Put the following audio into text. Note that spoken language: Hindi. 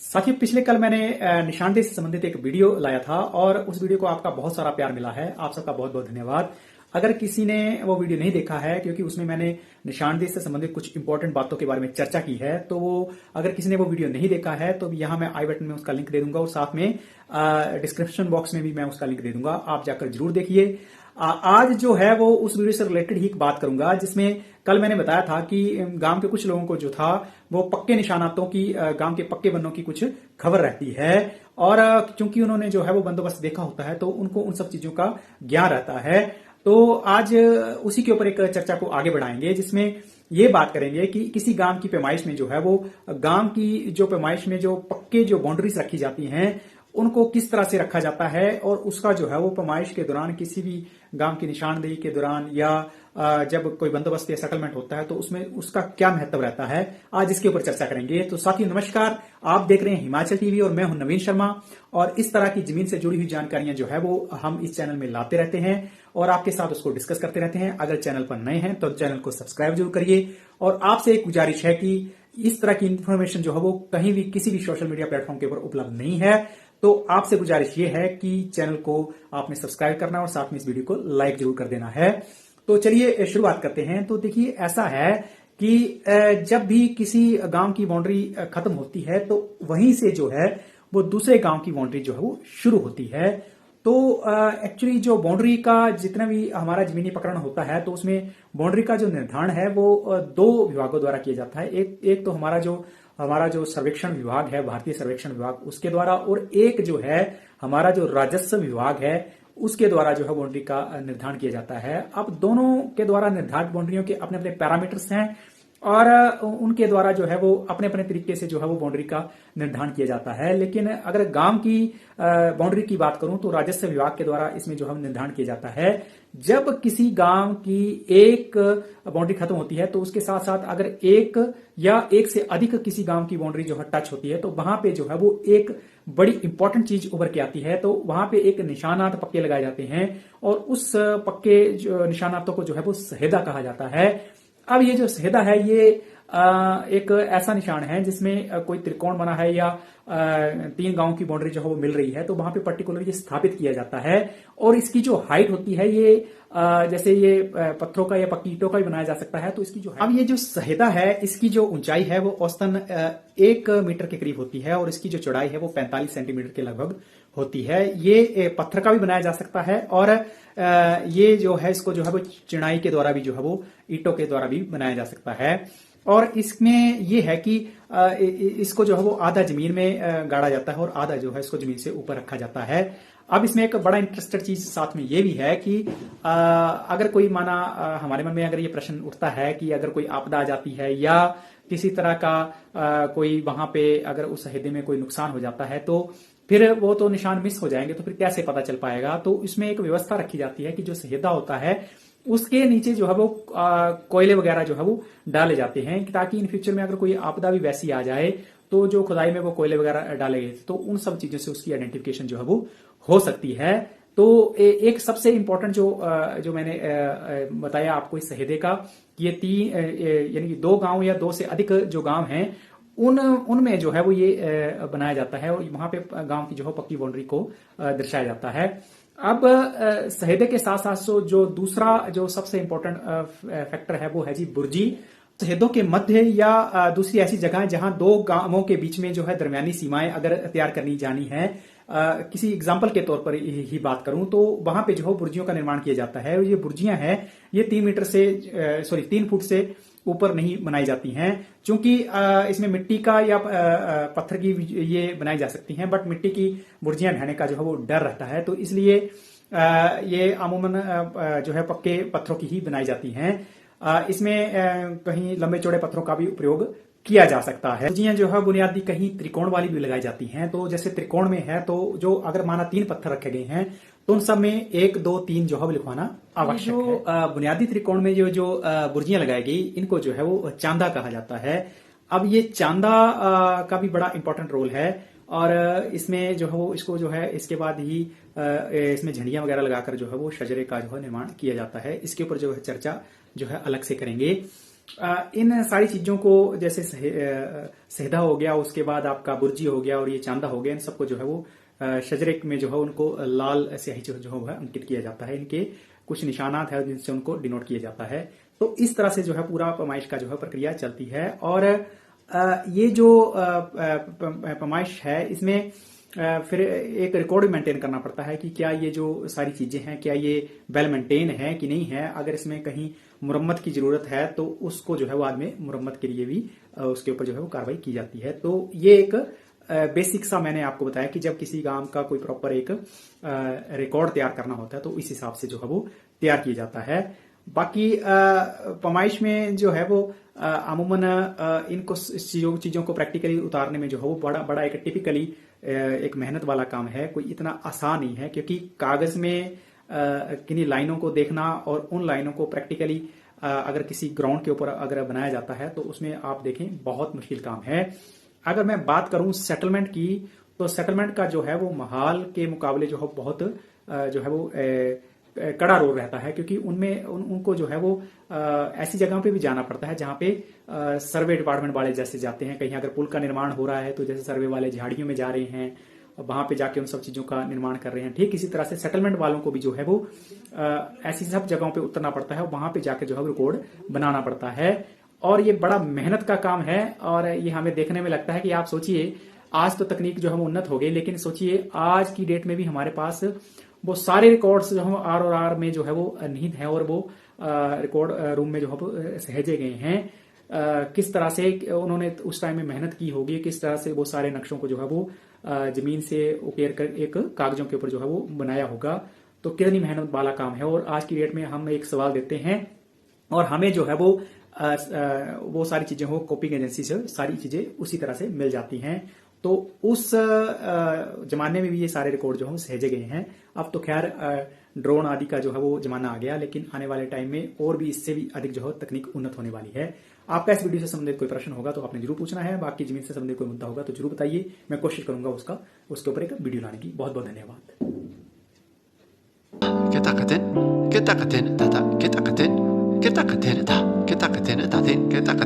साथियों, पिछले कल मैंने निशानदेही से संबंधित एक वीडियो लाया था और उस वीडियो को आपका बहुत सारा प्यार मिला है। आप सबका बहुत बहुत धन्यवाद। अगर किसी ने वो वीडियो नहीं देखा है, क्योंकि उसमें मैंने निशानदेही से संबंधित कुछ इंपॉर्टेंट बातों के बारे में चर्चा की है, तो वो अगर किसी ने वो वीडियो नहीं देखा है तो यहाँ मैं आई बटन में उसका लिंक दे दूंगा और साथ में डिस्क्रिप्शन बॉक्स में भी मैं उसका लिंक दे दूंगा। आप जाकर जरूर देखिए। आज जो है वो उस वीडियो से रिलेटेड ही बात करूंगा, जिसमें कल मैंने बताया था कि गांव के कुछ लोगों को जो था वो पक्के निशानातों की, गांव के पक्के बनों की कुछ खबर रहती है और क्योंकि उन्होंने जो है वो बंदोबस्त देखा होता है तो उनको उन सब चीजों का ज्ञान रहता है। तो आज उसी के ऊपर एक चर्चा को आगे बढ़ाएंगे, जिसमें ये बात करेंगे कि किसी गांव की पैमाइश में जो है वो गांव की जो पैमाइश में जो पक्के जो बाउंड्रीज रखी जाती हैं उनको किस तरह से रखा जाता है और उसका जो है वो पैमाइश के दौरान, किसी भी गांव की निशानदेही के दौरान या जब कोई बंदोबस्त या सेटलमेंट होता है तो उसमें उसका क्या महत्व रहता है, आज इसके ऊपर चर्चा करेंगे। तो साथियों नमस्कार, आप देख रहे हैं हिमाचल टीवी और मैं हूं नवीन शर्मा और इस तरह की जमीन से जुड़ी हुई जानकारियां जो है वो हम इस चैनल में लाते रहते हैं और आपके साथ उसको डिस्कस करते रहते हैं। अगर चैनल पर नए हैं तो चैनल को सब्सक्राइब जरूर करिए और आपसे एक गुजारिश है कि इस तरह की इंफॉर्मेशन जो है वो कहीं भी किसी भी सोशल मीडिया प्लेटफॉर्म के ऊपर उपलब्ध नहीं है। तो आपसे गुजारिश ये है कि चैनल को आपने सब्सक्राइब करना और साथ में इस वीडियो को लाइक जरूर कर देना है। तो चलिए शुरुआत करते हैं। तो देखिए, ऐसा है कि जब भी किसी गांव की बाउंड्री खत्म होती है तो वहीं से जो है वो दूसरे गांव की बाउंड्री जो है वो शुरू होती है। तो एक्चुअली जो बाउंड्री का जितना भी हमारा जमीनी प्रकरण होता है तो उसमें बाउंड्री का जो निर्धारण है वो दो विभागों द्वारा किया जाता है। एक तो हमारा जो सर्वेक्षण विभाग है, भारतीय सर्वेक्षण विभाग, उसके द्वारा, और एक जो है हमारा जो राजस्व विभाग है उसके द्वारा जो है बाउंड्री का निर्धारण किया जाता है। अब दोनों के द्वारा निर्धारित बाउंड्रियों के अपने अपने पैरामीटर्स हैं और उनके द्वारा जो है वो अपने अपने तरीके से जो है वो बाउंड्री का निर्धारण किया जाता है। लेकिन अगर गांव की बाउंड्री की बात करूं तो राजस्व विभाग के द्वारा इसमें जो है निर्धारण किया जाता है। जब किसी गांव की एक बाउंड्री खत्म होती है तो उसके साथ साथ अगर एक या एक से अधिक किसी गांव की बाउंड्री जो है टच होती है तो वहां पे जो है वो एक बड़ी इंपॉर्टेंट चीज उभर के आती है। तो वहां पे एक निशानात पक्के लगाए जाते हैं और उस पक्के जो निशानातों को जो है वो सहेदा कहा जाता है। अब ये जो सहेदा है ये एक ऐसा निशान है जिसमें कोई त्रिकोण बना है या तीन गांव की बाउंड्री जो है वो मिल रही है तो वहां पे पर्टिकुलर ये स्थापित किया जाता है और इसकी जो हाइट होती है ये जैसे ये पत्थरों का या पक्की ईंटों का भी बनाया जा सकता है। तो इसकी जो अब ये जो सहेदा है इसकी जो ऊंचाई है वो औसतन 1 मीटर के करीब होती है और इसकी जो चौड़ाई है वो 45 सेंटीमीटर के लगभग होती है। ये पत्थर का भी बनाया जा सकता है और ये जो है इसको जो है वो चिनाई के द्वारा भी जो है वो ईंटों के द्वारा भी बनाया जा सकता है। और इसमें ये है कि इसको जो है वो आधा जमीन में गाड़ा जाता है और आधा जो है इसको जमीन से ऊपर रखा जाता है। अब इसमें एक बड़ा इंटरेस्टेड चीज साथ में ये भी है कि अगर कोई माना हमारे मन में अगर ये प्रश्न उठता है कि अगर कोई आपदा आ जाती है या किसी तरह का कोई वहां पे अगर उस सहेदे में कोई नुकसान हो जाता है तो फिर वो तो निशान मिस हो जाएंगे, तो फिर कैसे पता चल पाएगा। तो इसमें एक व्यवस्था रखी जाती है कि जो सहेदा होता है उसके नीचे जो है वो कोयले वगैरह जो है वो डाले जाते हैं ताकि इन फ्यूचर में अगर कोई आपदा भी वैसी आ जाए तो जो खुदाई में वो कोयले वगैरह डाले गए तो उन सब चीजों से उसकी आइडेंटिफिकेशन जो है वो हो सकती है। तो एक सबसे इंपॉर्टेंट जो मैंने बताया आपको इस सहेदे का, ये यानी कि 2 गांव या 2 से अधिक जो गांव हैं उनमें जो है वो ये बनाया जाता है और वहां पे गांव की जो है पक्की बाउंड्री को दर्शाया जाता है। अब सहेदे के साथ साथ जो दूसरा जो सबसे इंपॉर्टेंट फैक्टर है वो है जी बुर्जी। सहेदों के मध्य या दूसरी ऐसी जगह जहां 2 गांवों के बीच में जो है दरमियानी सीमाएं अगर तैयार करनी जानी है, किसी एग्जाम्पल के तौर पर ही बात करूं तो वहां पे जो है बुर्जियों का निर्माण किया जाता है। ये बुर्जियां हैं ये 3 फुट से ऊपर नहीं बनाई जाती हैं, क्योंकि इसमें मिट्टी का या पत्थर की ये बनाई जा सकती हैं, बट मिट्टी की बुर्जियां ढहने का जो है वो डर रहता है। तो इसलिए ये अमूमन जो है पक्के पत्थरों की ही बनाई जाती हैं। इसमें कहीं लंबे चौड़े पत्थरों का भी प्रयोग किया जा सकता है। बुर्जियां जो है बुनियादी कहीं त्रिकोण वाली भी लगाई जाती हैं। तो जैसे त्रिकोण में है तो जो अगर माना 3 पत्थर रखे गए हैं तो उन सब में 1 2 3 जो है लिखवाना आवश्यक है। बुनियादी त्रिकोण में जो बुर्जियां लगाई गई इनको जो है वो चांदा कहा जाता है। अब ये चांदा का भी बड़ा इंपॉर्टेंट रोल है और इसमें जो है वो इसको जो है इसके बाद ही इसमें झंडियां वगैरह लगाकर जो है वो शजरे का जो है निर्माण किया जाता है। इसके ऊपर जो है चर्चा जो है अलग से करेंगे। इन सारी चीजों को जैसे सेहदा हो गया, उसके बाद आपका बुर्जी हो गया और ये चांदा हो गया, इन सबको जो है वो शजरे में जो है उनको लाल स्याही जो है अंकित किया जाता है। इनके कुछ निशानात है जिनसे उनको डिनोट किया जाता है। तो इस तरह से जो है पूरा पैमाइश का जो है प्रक्रिया चलती है। और ये जो पैमाइश है इसमें फिर एक रिकॉर्ड मेंटेन करना पड़ता है कि क्या ये जो सारी चीजें हैं क्या ये वेल मेंटेन है कि नहीं है। अगर इसमें कहीं मुरम्मत की जरूरत है तो उसको जो है वो बाद में मुरम्मत के लिए भी उसके ऊपर जो है वो कार्रवाई की जाती है। तो ये एक बेसिक सा मैंने आपको बताया कि जब किसी काम का कोई प्रॉपर एक रिकॉर्ड तैयार करना होता है तो इस हिसाब से जो है वो तैयार किया जाता है। बाकी पैमाइश में जो है वो अमूमन इनको चीजों को प्रैक्टिकली उतारने में जो है वो बड़ा एक टिपिकली एक मेहनत वाला काम है। कोई इतना आसान नहीं है क्योंकि कागज में किन्हीं लाइनों को देखना और उन लाइनों को प्रैक्टिकली अगर किसी ग्राउंड के ऊपर अगर बनाया जाता है तो उसमें आप देखें बहुत मुश्किल काम है। अगर मैं बात करूं सेटलमेंट की तो सेटलमेंट का जो है वो महाल के मुकाबले जो है बहुत जो है वो कड़ा रोल रहता है क्योंकि उनमें उनको जो है वो ऐसी जगहों पे भी जाना पड़ता है जहां पे सर्वे डिपार्टमेंट वाले जैसे जाते हैं। कहीं अगर पुल का निर्माण हो रहा है तो जैसे सर्वे वाले झाड़ियों में जा रहे हैं वहां पे जाके उन सब चीजों का निर्माण कर रहे हैं। ठीक इसी तरह से सेटलमेंट वालों को भी जो है वो ऐसी सब जगहों पे उतरना पड़ता है और वहां पे जाके जो है रिकॉर्ड बनाना पड़ता है। और ये बड़ा मेहनत का काम है और ये हमें देखने में लगता है कि आप सोचिए आज तो तकनीक जो है वो उन्नत हो गई, लेकिन सोचिए आज की डेट में भी हमारे पास वो सारे रिकॉर्ड्स जो है ROR में जो है वो निहित हैं और वो रिकॉर्ड रूम में जो है वो सहेजे गए हैं। किस तरह से उन्होंने उस टाइम में मेहनत की होगी, किस तरह से वो सारे नक्शों को जो है वो जमीन से उकेर कर एक कागजों के ऊपर जो है वो बनाया होगा। तो कितनी मेहनत वाला काम है। और आज की डेट में हम एक सवाल देते हैं और हमें जो है वो सारी चीजें हो कॉपिंग एजेंसी से सारी चीजें उसी तरह से मिल जाती हैं। तो उस जमाने में भी ये सारे रिकॉर्ड जो है सहेजे गए हैं। अब तो खैर ड्रोन आदि का जो है वो जमाना आ गया, लेकिन आने वाले टाइम में और भी इससे भी अधिक जो है तकनीक उन्नत होने वाली है। आपका इस वीडियो से संबंधित कोई प्रश्न होगा तो आपने जरूर पूछना है। बाकी जमीन से संबंधित कोई मुद्दा होगा तो जरूर बताइए, मैं कोशिश करूंगा उसके ऊपर एक वीडियो लाने की। बहुत बहुत धन्यवाद। kita katen tata kita katen ta kita katen ta kita